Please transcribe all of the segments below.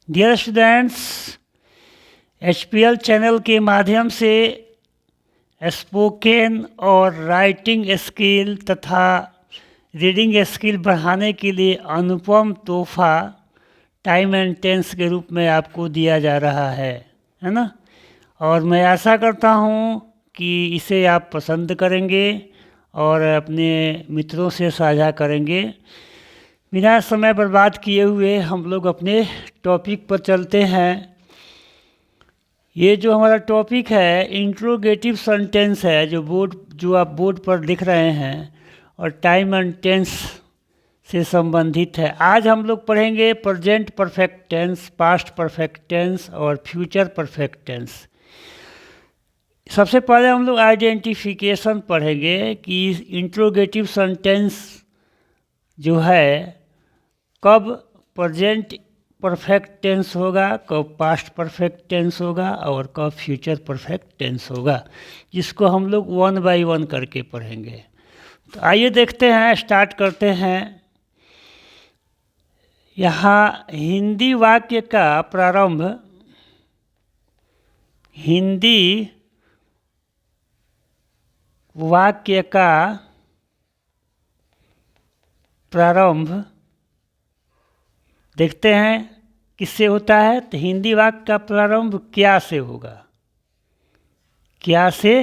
Dear students, HPL channel के माध्यम से स्पोकन और राइटिंग स्किल तथा रीडिंग स्किल बढ़ाने के लिए अनुपम तोहफा टाइम एंड टेंस के रूप में आपको दिया जा रहा है ना। और मैं आशा करता हूँ कि इसे आप पसंद करेंगे और अपने मित्रों से साझा करेंगे। बिना समय बर्बाद किए हुए हम लोग अपने टॉपिक पर चलते हैं। ये जो हमारा टॉपिक है इंट्रोगेटिव सेंटेंस है, जो आप बोर्ड पर लिख रहे हैं और टाइम एंड टेंस से संबंधित है। आज हम लोग पढ़ेंगे present perfect tense, past perfect tense और फ्यूचर परफेक्ट टेंस। सबसे पहले हम लोग आइडेंटिफिकेशन पढ़ेंगे कि इंट्रोगेटिव सेंटेंस जो है कब प्रेजेंट परफेक्ट टेंस होगा, कब पास्ट परफेक्ट टेंस होगा और कब फ्यूचर परफेक्ट टेंस होगा, जिसको हम लोग वन बाय वन करके पढ़ेंगे। तो आइए देखते हैं, स्टार्ट करते हैं। यहाँ हिंदी वाक्य का प्रारंभ, हिंदी वाक्य का प्रारंभ देखते हैं किससे होता है। तो हिंदी वाक्य का प्रारंभ क्या से होगा, क्या से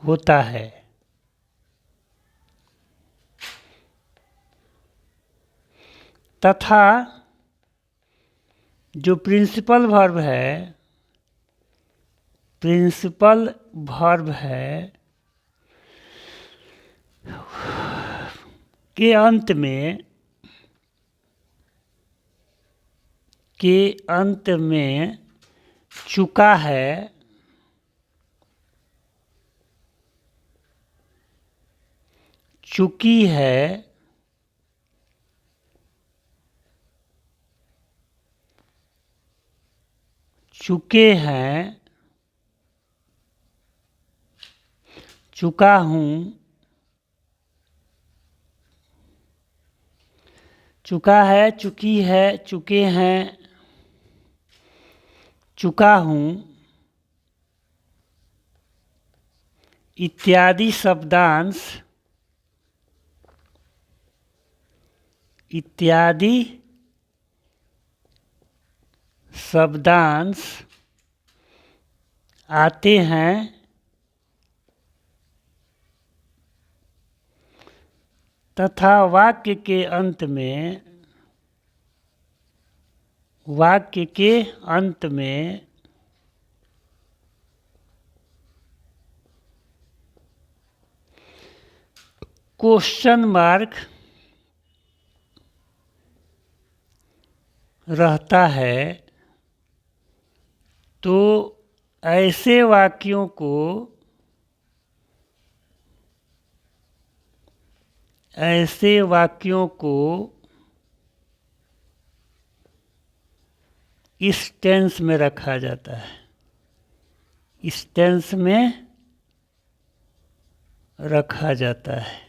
होता है। तथा जो प्रिंसिपल वर्ब है, प्रिंसिपल वर्ब है के अंत में चुका है, चुकी है, चुके हैं, चुका हूँ, चुका है, चुकी है, चुके हैं, चुका हूँ इत्यादि शब्दांश, इत्यादि शब्दांश आते हैं तथा वाक्य के अंत में क्वेश्चन मार्क रहता है। तो ऐसे वाक्यों को इस टेंस में रखा जाता है, इस टेंस में रखा जाता है।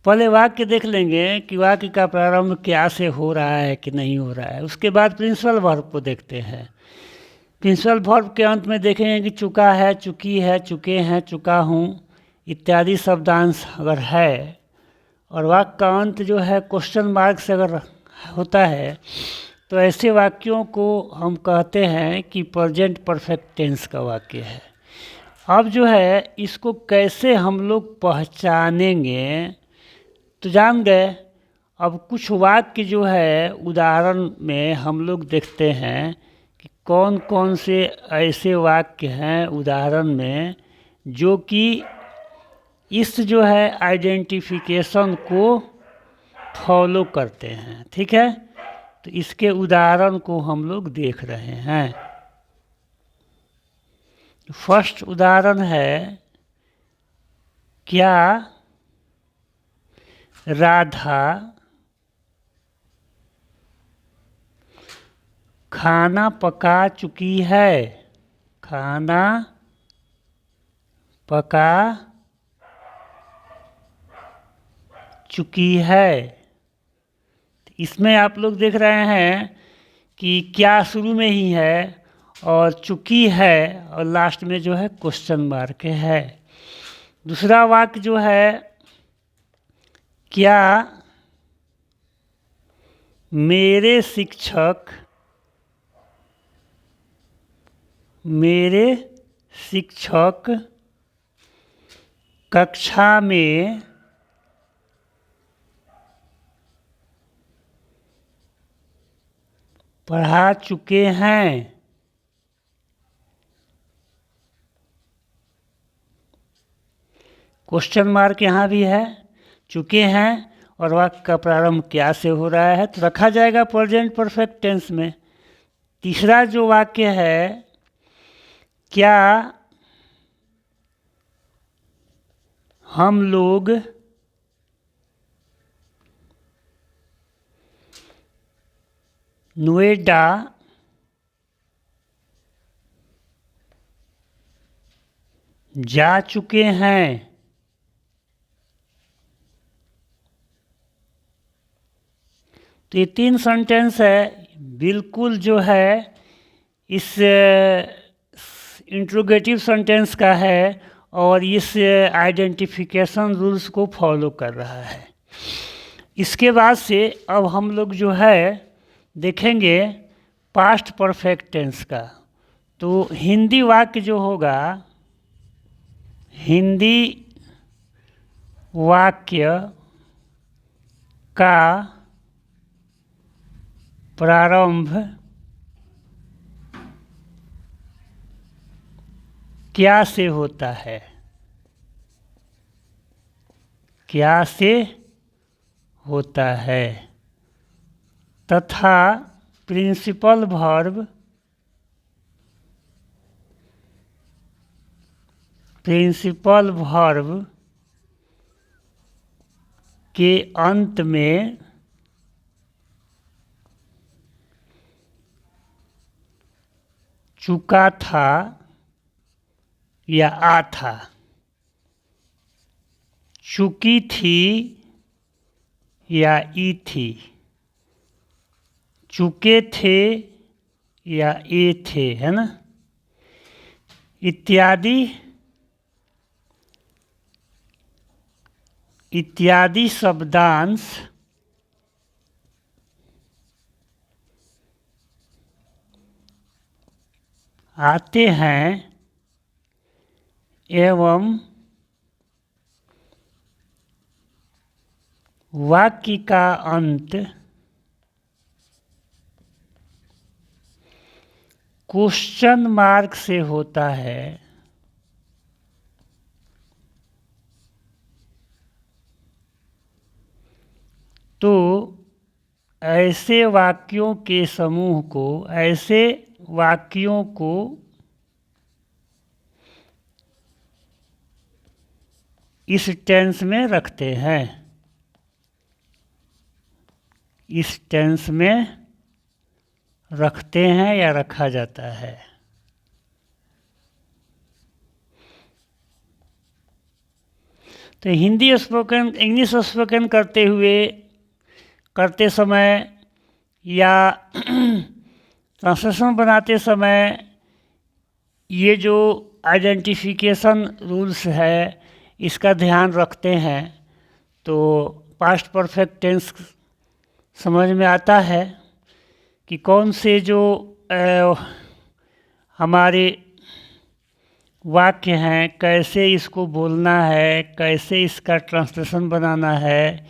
पहले वाक्य देख लेंगे कि वाक्य का प्रारंभ क्या से हो रहा है कि नहीं हो रहा है। उसके बाद प्रिंसिपल वर्ब को देखते हैं। प्रिंसिपल वर्ब के अंत में देखेंगे कि चुका है, चुकी है, चुके हैं, चुका हूँ इत्यादि शब्दांश अगर है और वाक्य का अंत जो है क्वेश्चन मार्क से अगर होता है तो ऐसे वाक्यों को हम कहते हैं कि प्रेजेंट परफेक्ट टेंस का वाक्य है। अब जो है इसको कैसे हम लोग पहचानेंगे तो जान गए। अब कुछ वाक्य जो है उदाहरण में हम लोग देखते हैं कि कौन कौन से ऐसे वाक्य हैं उदाहरण में जो कि इस जो है आइडेंटिफिकेशन को फॉलो करते हैं। ठीक है, तो इसके उदाहरण को हम लोग देख रहे हैं। फर्स्ट उदाहरण है, क्या राधा खाना पका चुकी है, खाना पका चुकी है। इसमें आप लोग देख रहे हैं कि क्या शुरू में ही है और चूंकि है और लास्ट में जो है क्वेश्चन मार्क है। दूसरा वाक्य जो है, क्या मेरे शिक्षक कक्षा में पढ़ा चुके हैं। क्वेश्चन मार्क यहाँ भी है, चुके हैं, और वाक्य का प्रारंभ क्या से हो रहा है तो रखा जाएगा प्रेजेंट परफेक्ट टेंस में। तीसरा जो वाक्य है, क्या हम लोग नोएडा जा चुके हैं। तो ये 3 सेंटेंस है, बिल्कुल जो है इस इंट्रोगेटिव सेंटेंस का है और इस आइडेंटिफिकेशन रूल्स को फॉलो कर रहा है। इसके बाद से अब हम लोग जो है देखेंगे पास्ट परफेक्ट टेंस का। तो हिंदी वाक्य जो होगा, हिंदी वाक्य का प्रारंभ क्या से होता है? क्या से होता है तथा प्रिंसिपल वर्ब के अंत में चुका था या आ था, चुकी थी या ई थी, चुके थे या ए थे, है ना, इत्यादि शब्दांश आते हैं एवं वाक्य का अंत क्वेश्चन मार्क से होता है। तो ऐसे वाक्यों के समूह को, ऐसे वाक्यों को इस टेंस में रखते हैं, इस टेंस में रखते हैं या रखा जाता है। तो हिंदी स्पोकन, इंग्लिश स्पोकन करते समय या ट्रांसलेशन बनाते समय ये जो आइडेंटिफिकेशन रूल्स है इसका ध्यान रखते हैं तो पास्ट परफेक्ट टेंस समझ में आता है कि कौन से जो हमारे वाक्य हैं, कैसे इसको बोलना है, कैसे इसका ट्रांसलेशन बनाना है,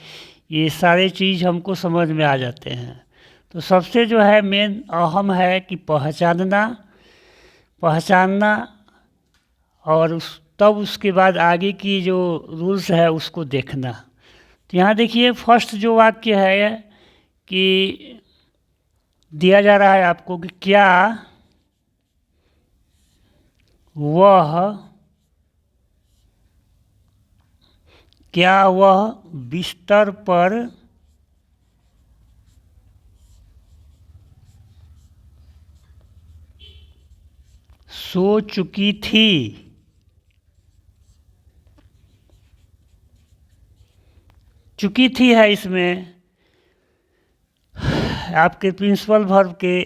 ये सारे चीज़ हमको समझ में आ जाते हैं। तो सबसे जो है मेन अहम है कि पहचानना और तब उसके बाद आगे की जो रूल्स है उसको देखना। तो यहाँ देखिए फर्स्ट जो वाक्य है कि दिया जा रहा है आपको कि क्या वह बिस्तर पर सो चुकी थी? चुकी थी है इसमें, आपके प्रिंसिपल वर्ब के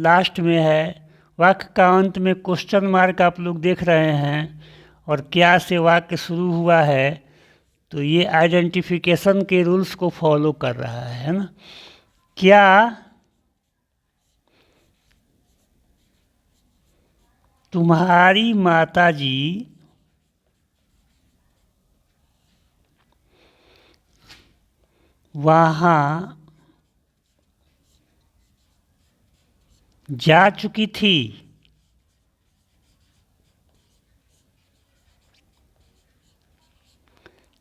लास्ट में है। वाक्य का अंत में क्वेश्चन मार्क आप लोग देख रहे हैं और क्या से वाक्य शुरू हुआ है, तो ये आइडेंटिफिकेशन के रूल्स को फॉलो कर रहा है ना। क्या तुम्हारी माताजी वहाँ जा चुकी थी?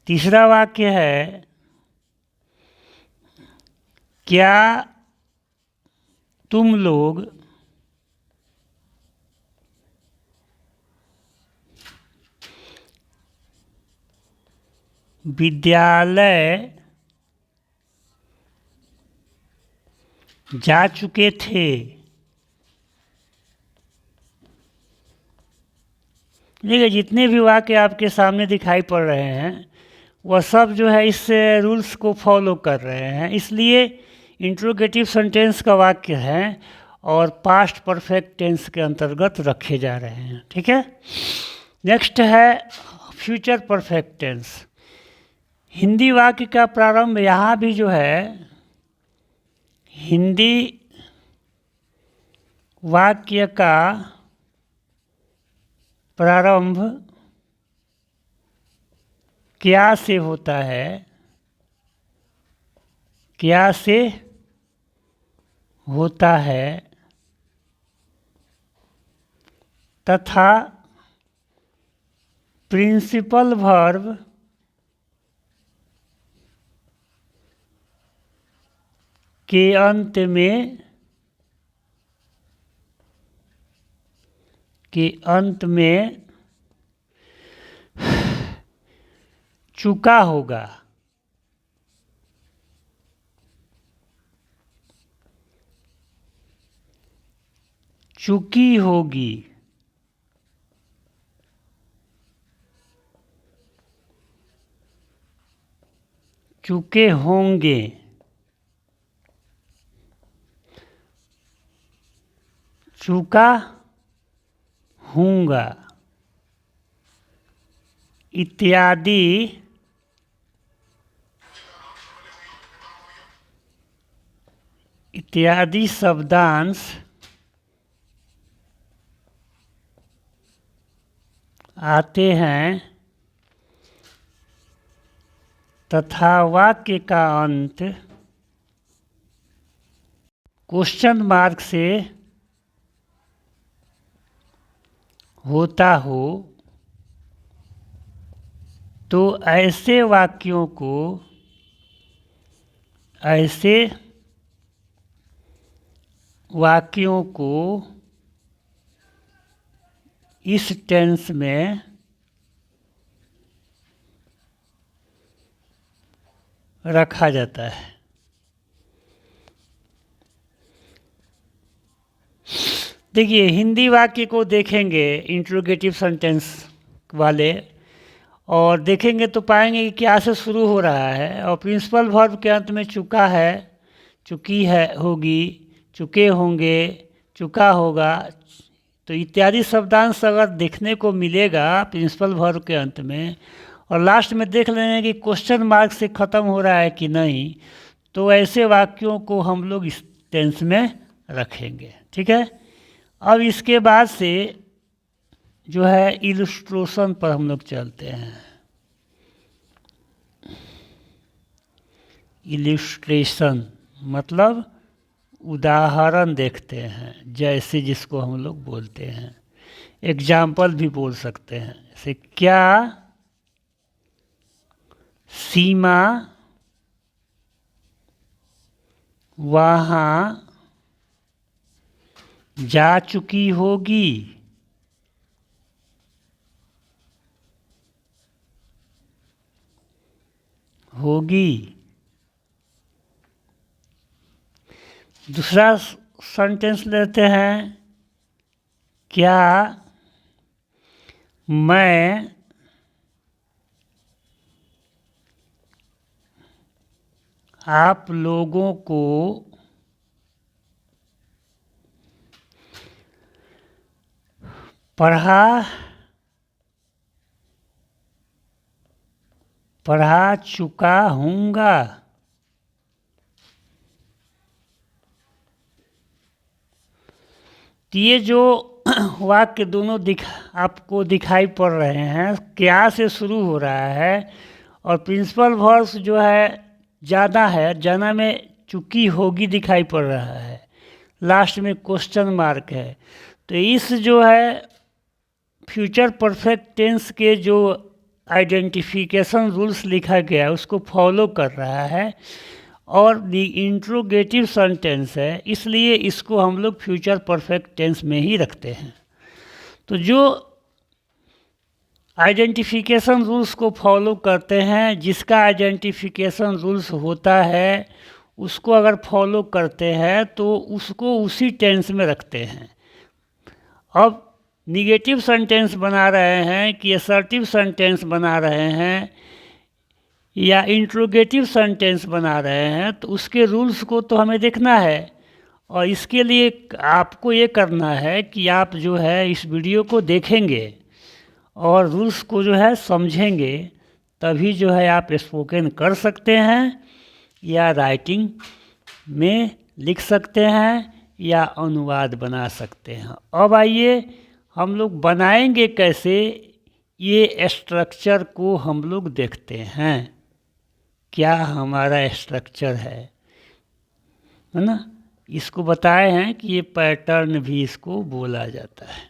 तीसरा वाक्य है, क्या तुम लोग विद्यालय जा चुके थे? देखिए, जितने भी वाक्य आपके सामने दिखाई पड़ रहे हैं वह सब जो है इस रूल्स को फॉलो कर रहे हैं, इसलिए इंट्रोगेटिव सेंटेंस का वाक्य है और पास्ट परफेक्ट टेंस के अंतर्गत रखे जा रहे हैं। ठीक है, नेक्स्ट है फ्यूचर परफेक्ट टेंस। हिंदी वाक्य का प्रारंभ यहाँ भी जो है हिंदी वाक्य का प्रारंभ क्या से होता है? क्या से होता है तथा प्रिंसिपल वर्ब के अंत में चुका होगा। चुकी होगी। चुके होंगे। चुका हूँगा इत्यादि शब्दांश आते हैं तथा वाक्य का अंत क्वेश्चन मार्क से होता हो, तो ऐसे वाक्यों को इस टेंस में रखा जाता है। देखिए, हिंदी वाक्य को देखेंगे इंट्रोगेटिव सेंटेंस वाले और देखेंगे तो पाएंगे कि क्या से शुरू हो रहा है और प्रिंसिपल वर्ब के अंत में चुका है, चुकी है, होगी, चुके होंगे, चुका होगा, तो इत्यादि शब्दांश अगर देखने को मिलेगा प्रिंसिपल वर्ब के अंत में और लास्ट में देख लेंगे कि क्वेश्चन मार्क से ख़त्म हो रहा है कि नहीं, तो ऐसे वाक्यों को हम लोग इस टेंस में रखेंगे। ठीक है, अब इसके बाद से जो है इलस्ट्रेशन पर हम लोग चलते हैं। इलस्ट्रेशन मतलब उदाहरण देखते हैं, जैसे जिसको हम लोग बोलते हैं, एग्जाम्पल भी बोल सकते हैं। जैसे क्या सीमा वहाँ जा चुकी होगी? दूसरा सेंटेंस लेते हैं, क्या मैं आप लोगों को पढ़ा चुका हूँगा। तो ये जो वाक्य दोनों आपको दिखाई पड़ रहे हैं, क्या से शुरू हो रहा है और प्रिंसिपल वर्ब्स जो है ज़्यादा है, जाना में चुकी होगी दिखाई पड़ रहा है, लास्ट में क्वेश्चन मार्क है। तो इस जो है फ्यूचर परफेक्ट टेंस के जो आइडेंटिफिकेशन रूल्स लिखा गया है उसको फॉलो कर रहा है और दी इंट्रोगेटिव सेंटेंस है, इसलिए इसको हम लोग फ्यूचर परफेक्ट टेंस में ही रखते हैं। तो जो आइडेंटिफिकेशन रूल्स को फॉलो करते हैं, जिसका आइडेंटिफिकेशन रूल्स होता है उसको अगर फॉलो करते हैं तो उसको उसी टेंस में रखते हैं। अब निगेटिव सेंटेंस बना रहे हैं कि असर्टिव सेंटेंस बना रहे हैं या इंट्रोगेटिव सेंटेंस बना रहे हैं, तो उसके रूल्स को तो हमें देखना है। और इसके लिए आपको ये करना है कि आप जो है इस वीडियो को देखेंगे और रूल्स को जो है समझेंगे, तभी जो है आप स्पोकन कर सकते हैं या राइटिंग में लिख सकते हैं या अनुवाद बना सकते हैं। अब आइए हम लोग बनाएंगे कैसे, ये स्ट्रक्चर को हम लोग देखते हैं। क्या हमारा स्ट्रक्चर है ना, इसको बताए हैं कि ये पैटर्न भी इसको बोला जाता है।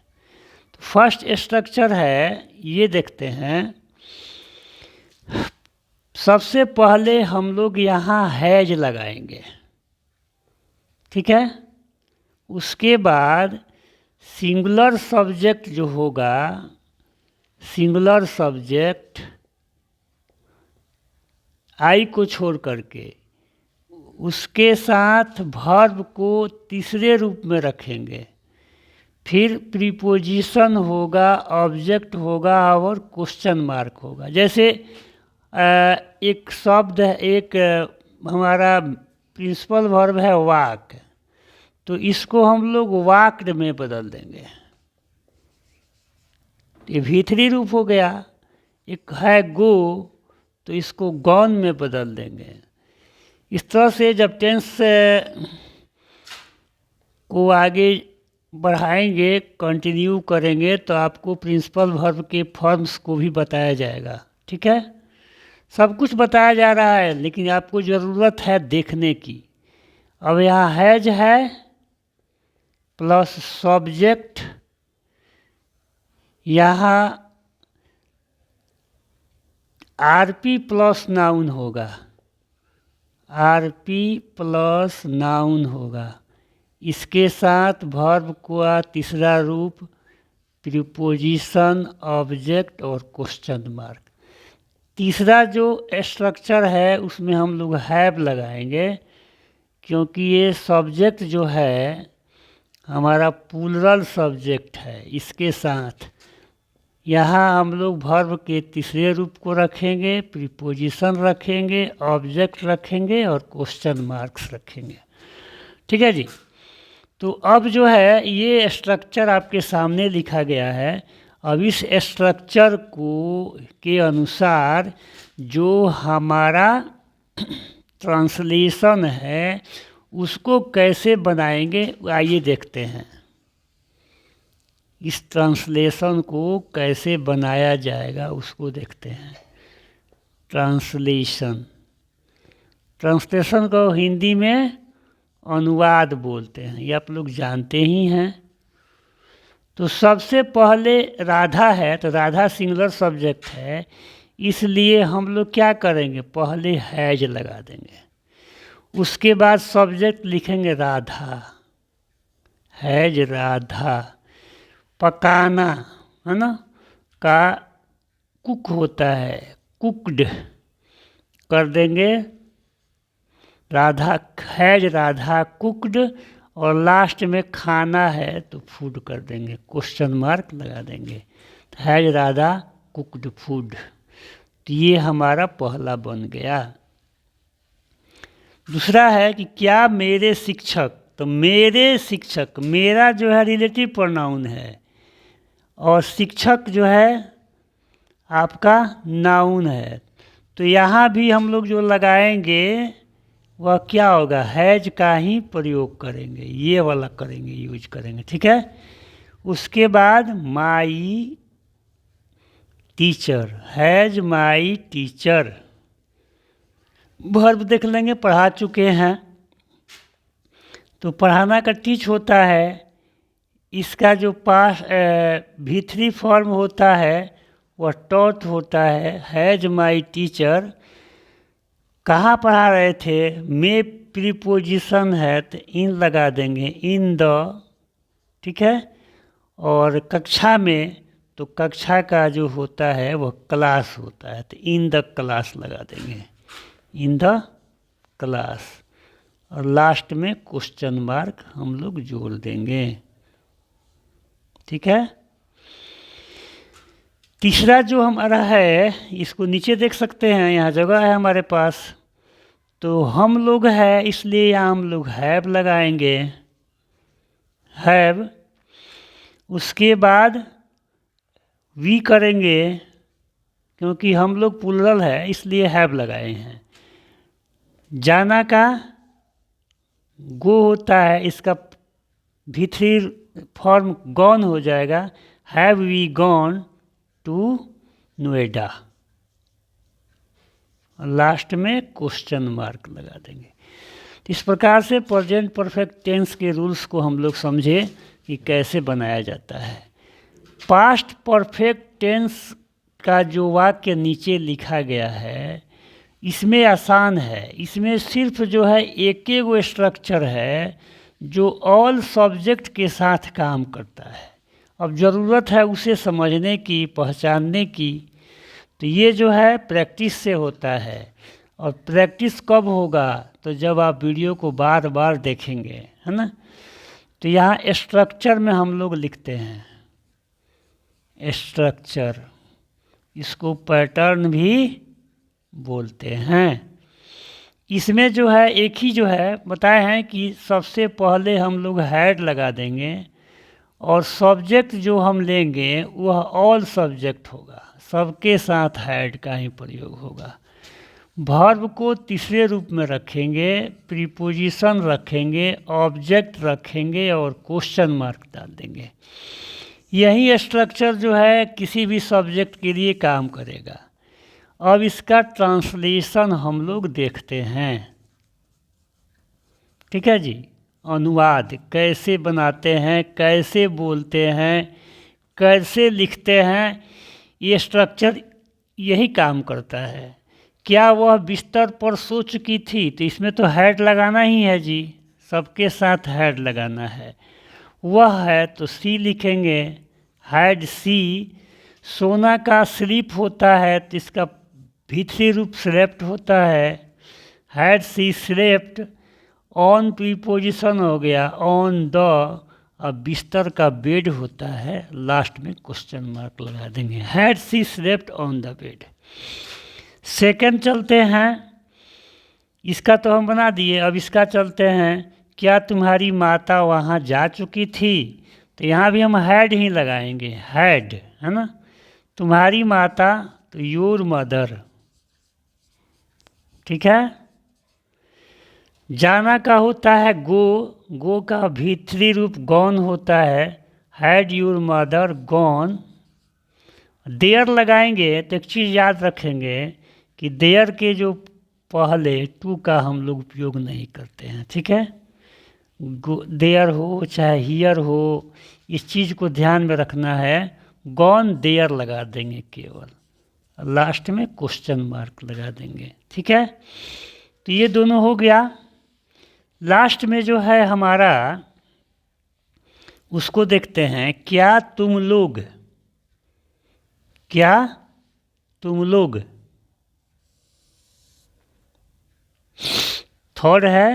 तो फर्स्ट स्ट्रक्चर है, ये देखते हैं। सबसे पहले हम लोग यहाँ हैज लगाएंगे, ठीक है। उसके बाद सिंगुलर सब्जेक्ट जो होगा, सिंगुलर सब्जेक्ट आई को छोड़ करके उसके साथ वर्ब को तीसरे रूप में रखेंगे। फिर प्रीपोजिशन होगा, ऑब्जेक्ट होगा और क्वेश्चन मार्क होगा। जैसे एक शब्द है, एक हमारा प्रिंसिपल वर्ब है वाक, तो इसको हम लोग वाक्ड में बदल देंगे, ये V3 रूप हो गया। एक है गो, तो इसको गॉन में बदल देंगे। इस तरह से जब टेंस को आगे बढ़ाएंगे, कंटिन्यू करेंगे, तो आपको प्रिंसिपल वर्ब के फॉर्म्स को भी बताया जाएगा, ठीक है। सब कुछ बताया जा रहा है, लेकिन आपको ज़रूरत है देखने की। अब यहाँ हैज है प्लस सब्जेक्ट, यहाँ आरपी प्लस नाउन होगा, आरपी प्लस नाउन होगा। इसके साथ वर्ब का तीसरा रूप प्रीपोजिशन, ऑब्जेक्ट और क्वेश्चन मार्क। तीसरा जो स्ट्रक्चर है उसमें हम लोग हैव लगाएंगे, क्योंकि ये सब्जेक्ट जो है हमारा प्लूरल सब्जेक्ट है। इसके साथ यहाँ हम लोग वर्ब के तीसरे रूप को रखेंगे, प्रीपोजिशन रखेंगे, ऑब्जेक्ट रखेंगे और क्वेश्चन मार्क्स रखेंगे, ठीक है जी। तो अब जो है ये स्ट्रक्चर आपके सामने लिखा गया है। अब इस स्ट्रक्चर को के अनुसार जो हमारा ट्रांसलेशन है उसको कैसे बनाएंगे, आइए देखते हैं। इस ट्रांसलेशन को कैसे बनाया जाएगा उसको देखते हैं। ट्रांसलेशन, ट्रांसलेशन को हिंदी में अनुवाद बोलते हैं, ये आप लोग जानते ही हैं। तो सबसे पहले राधा है, तो राधा सिंगुलर सब्जेक्ट है, इसलिए हम लोग क्या करेंगे, पहले हैज लगा देंगे। उसके बाद सब्जेक्ट लिखेंगे राधा, हैज राधा। पकाना है ना, का कुक होता है, कुक्ड कर देंगे। राधा, हैज राधा कुक्ड, और लास्ट में खाना है तो फूड कर देंगे, क्वेश्चन मार्क लगा देंगे। हैज राधा कुक्ड फूड, तो ये हमारा पहला बन गया। दूसरा है कि क्या मेरे शिक्षक, तो मेरे शिक्षक, मेरा जो है रिलेटिव प्रोनाउन है और शिक्षक जो है आपका नाउन है। तो यहाँ भी हम लोग जो लगाएंगे वह क्या होगा, हैज का ही प्रयोग करेंगे, ये वाला करेंगे, यूज करेंगे, ठीक है। उसके बाद my teacher, has my teacher, verb देख लेंगे, पढ़ा चुके हैं तो पढ़ाना का टीच होता है, इसका जो पास V3 फॉर्म होता है वह टॉट होता है। हैज माई टीचर कहाँ पढ़ा रहे थे, मे प्रीपोजिशन है तो इन लगा देंगे, इन द, ठीक है। और कक्षा में तो कक्षा का जो होता है वह क्लास होता है, तो इन द क्लास लगा देंगे, इन द क्लास। और लास्ट में क्वेश्चन मार्क हम लोग जोड़ देंगे, ठीक है। तीसरा जो हमारा है, इसको नीचे देख सकते हैं, यहाँ जगह है हमारे पास, तो हम लोग है इसलिए यहाँ हम लोग हैव लगाएंगे, हैव। उसके बाद वी करेंगे, क्योंकि हम लोग प्लुरल है इसलिए हैव लगाए हैं। जाना का गो होता है, इसका V3 फॉर्म गॉन हो जाएगा, have we gone to Noida. Last में क्वेश्चन मार्क लगा देंगे। तो इस प्रकार से प्रेजेंट परफेक्ट टेंस के रूल्स को हम लोग समझे कि कैसे बनाया जाता है। पास्ट परफेक्ट टेंस का जो वाक्य नीचे लिखा गया है इसमें आसान है, इसमें सिर्फ जो है एक वो स्ट्रक्चर है जो ऑल सब्जेक्ट के साथ काम करता है। अब ज़रूरत है उसे समझने की, पहचानने की, तो ये जो है प्रैक्टिस से होता है। और प्रैक्टिस कब होगा, तो जब आप वीडियो को बार बार देखेंगे, है ना। तो यहाँ स्ट्रक्चर में हम लोग लिखते हैं, स्ट्रक्चर, इसको पैटर्न भी बोलते हैं। इसमें जो है एक ही जो है बताए हैं कि सबसे पहले हम लोग हैड लगा देंगे और सब्जेक्ट जो हम लेंगे वह ऑल सब्जेक्ट होगा, सबके साथ हैड का ही प्रयोग होगा। वर्ब को तीसरे रूप में रखेंगे, प्रीपोजिशन रखेंगे, ऑब्जेक्ट रखेंगे और क्वेश्चन मार्क डाल देंगे। यही स्ट्रक्चर जो है किसी भी सब्जेक्ट के लिए काम करेगा। अब इसका ट्रांसलेशन हम लोग देखते हैं, ठीक है जी। अनुवाद कैसे बनाते हैं, कैसे बोलते हैं, कैसे लिखते हैं, ये स्ट्रक्चर यही काम करता है। क्या वह बिस्तर पर सो चुकी थी, तो इसमें तो हैड लगाना ही है जी, सबके साथ हैड लगाना है। वह है तो सी लिखेंगे, हैड सी। सोना का स्लीप होता है तो इसका V3 रूप स्लेप्ट होता है, had she slept. On preposition हो गया, ऑन द। अब बिस्तर का बेड होता है, लास्ट में क्वेश्चन मार्क लगा देंगे, had she slept on the bed. Second चलते हैं, इसका तो हम बना दिए, अब इसका चलते हैं, क्या तुम्हारी माता वहाँ जा चुकी थी, तो यहाँ भी हम हैड ही लगाएंगे, हैड, है ना। तुम्हारी माता तो योर मदर, ठीक है। जाना का होता है गो, गो का V3 रूप गॉन होता है, had your mother gone. There लगाएंगे तो एक चीज़ याद रखेंगे कि देयर के जो पहले टू का हम लोग उपयोग नहीं करते हैं, ठीक है। देयर हो चाहे हियर हो, इस चीज़ को ध्यान में रखना है। गॉन देयर लगा देंगे केवल, लास्ट में क्वेश्चन मार्क लगा देंगे, ठीक है। तो ये दोनों हो गया। लास्ट में जो है हमारा उसको देखते हैं, क्या तुम लोग, क्या तुम लोग। थर्ड है,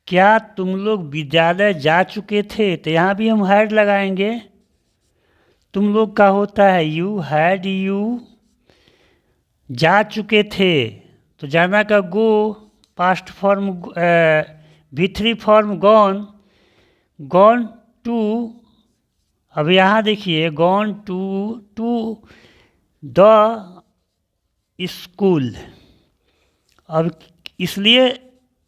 क्या तुम लोग विद्यालय जा चुके थे, तो यहाँ भी हम हैड लगाएंगे। तुम लोग का होता है यू, हैड यू। जा चुके थे तो जाना का go, past form V3 form gone, gone to अब यहाँ देखिए गॉन टू द स्कूल। अब इसलिए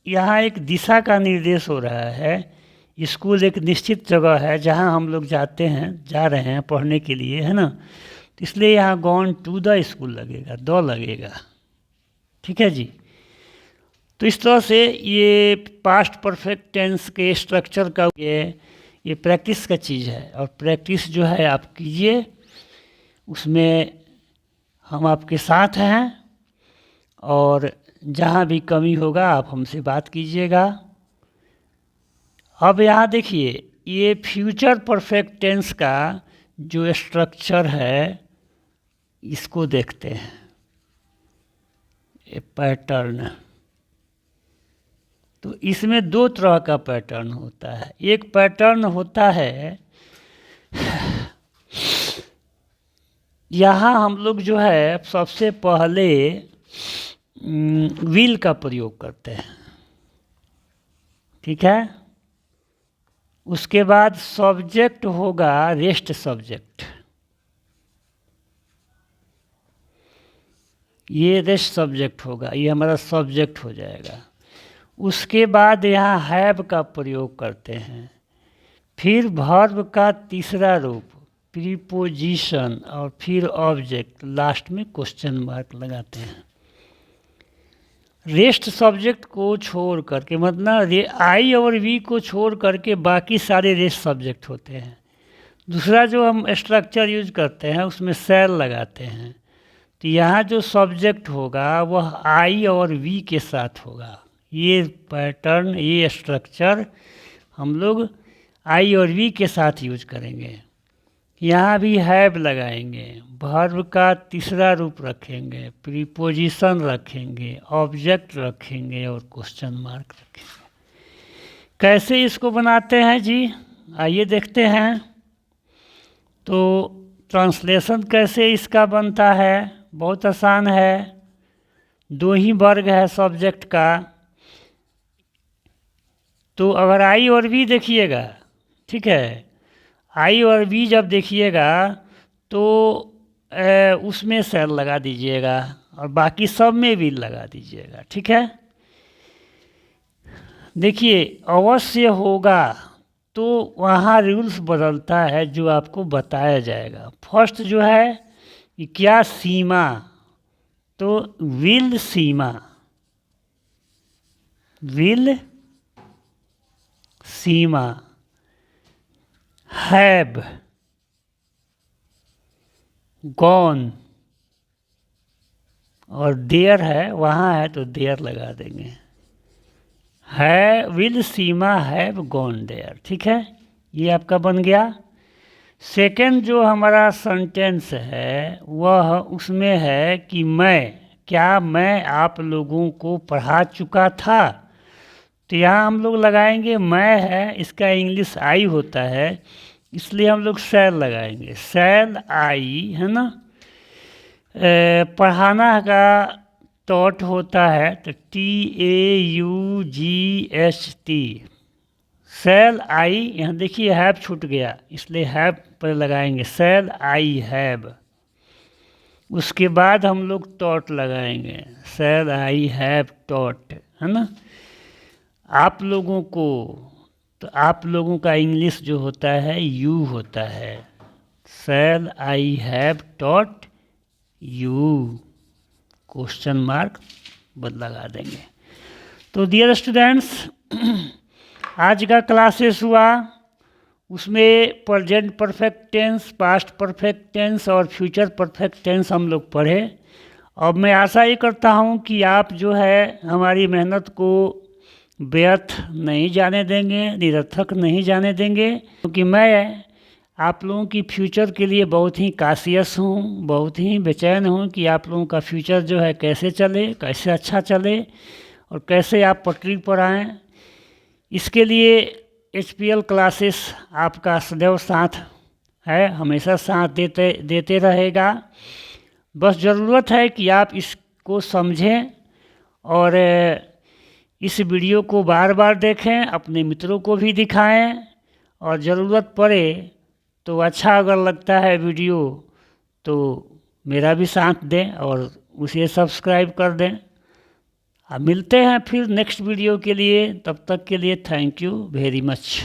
यहाँ एक दिशा का निर्देश हो रहा है। स्कूल एक निश्चित जगह है जहाँ हम लोग जा रहे हैं पढ़ने के लिए, है ना। तो इसलिए यहाँ गॉन टू द स्कूल लगेगा, द लगेगा। ठीक है जी। तो इस तरह से ये पास्ट परफेक्ट टेंस के स्ट्रक्चर का ये प्रैक्टिस का चीज़ है, और प्रैक्टिस जो है आप कीजिए, उसमें हम आपके साथ हैं, और जहाँ भी कमी होगा आप हमसे बात कीजिएगा। अब यहाँ देखिए ये फ्यूचर परफेक्ट टेंस का जो स्ट्रक्चर है इसको देखते हैं, ये पैटर्न। तो इसमें दो तरह का पैटर्न होता है। एक पैटर्न होता है, यहाँ हम लोग जो है सबसे पहले विल का प्रयोग करते हैं, ठीक है। उसके बाद सब्जेक्ट होगा रेस्ट सब्जेक्ट, ये रेस्ट सब्जेक्ट होगा, ये हमारा सब्जेक्ट हो जाएगा। उसके बाद यहाँ हैव का प्रयोग करते हैं, फिर वर्ब का तीसरा रूप प्रीपोजिशन, और फिर ऑब्जेक्ट, लास्ट में क्वेश्चन मार्क लगाते हैं। रेस्ट सब्जेक्ट को छोड़ करके, मतलब आई और वी को छोड़ करके बाकी सारे रेस्ट सब्जेक्ट होते हैं। दूसरा जो हम स्ट्रक्चर यूज करते हैं उसमें सेल लगाते हैं। तो यहाँ जो सब्जेक्ट होगा वह आई और वी के साथ होगा। ये पैटर्न, ये स्ट्रक्चर हम लोग आई और वी के साथ यूज करेंगे। यहाँ भी हैव लगाएंगे, वर्ब का तीसरा रूप रखेंगे, प्रीपोजिशन रखेंगे, ऑब्जेक्ट रखेंगे और क्वेश्चन मार्क रखेंगे। कैसे इसको बनाते हैं जी, आइए देखते हैं। तो ट्रांसलेशन कैसे इसका बनता है, बहुत आसान है। दो ही वर्ग है सब्जेक्ट का। तो अगर आई और वी देखिएगा, ठीक है, आई और वी जब देखिएगा तो उसमें सेल लगा दीजिएगा और बाकी सब में वी लगा दीजिएगा, ठीक है। देखिए अवश्य होगा तो वहाँ रूल्स बदलता है जो आपको बताया जाएगा। फर्स्ट जो है कि क्या सीमा, तो will Seema, will Seema, have, gone, और देयर है, वहाँ है तो देयर लगा देंगे। है will Seema have gone there, ठीक है, ये आपका बन गया। सेकंड जो हमारा सेंटेंस है वह उसमें है कि मैं आप लोगों को पढ़ा चुका था। तो यहाँ हम लोग लगाएंगे मैं है, इसका इंग्लिश आई होता है, इसलिए हम लोग सेल लगाएंगे, सेल आई, है ना। पढ़ाना का टॉट होता है तो TAUGHT, सेल आई। यहाँ देखिए हैव छूट गया इसलिए हैव पर लगाएंगे, सेल आई हैव। उसके बाद हम लोग टॉट लगाएंगे, सेल आई हैव टॉट, है ना। आप लोगों को, तो आप लोगों का इंग्लिश जो होता है यू होता है, shall I have taught you, question mark लगा देंगे। तो डियर स्टूडेंट्स, आज का क्लासेस हुआ, उसमें present perfect tense, past perfect tense और फ्यूचर परफेक्ट टेंस हम लोग पढ़े। अब मैं आशा ये करता हूँ कि आप जो है हमारी मेहनत को व्यर्थ नहीं जाने देंगे, निरर्थक नहीं जाने देंगे, क्योंकि मैं आप लोगों की फ्यूचर के लिए बहुत ही काशियस हूँ, बहुत ही बेचैन हूँ कि आप लोगों का फ्यूचर जो है कैसे चले, कैसे अच्छा चले और कैसे आप पटरी पर आएँ। इसके लिए HPL क्लासेस आपका सदैव साथ है, हमेशा साथ देते रहेगा। बस ज़रूरत है कि आप इसको समझें और इस वीडियो को बार बार देखें, अपने मित्रों को भी दिखाएं, और ज़रूरत पड़े तो अच्छा अगर लगता है वीडियो तो मेरा भी साथ दें और उसे सब्सक्राइब कर दें। अब मिलते हैं फिर नेक्स्ट वीडियो के लिए, तब तक के लिए थैंक यू वेरी मच।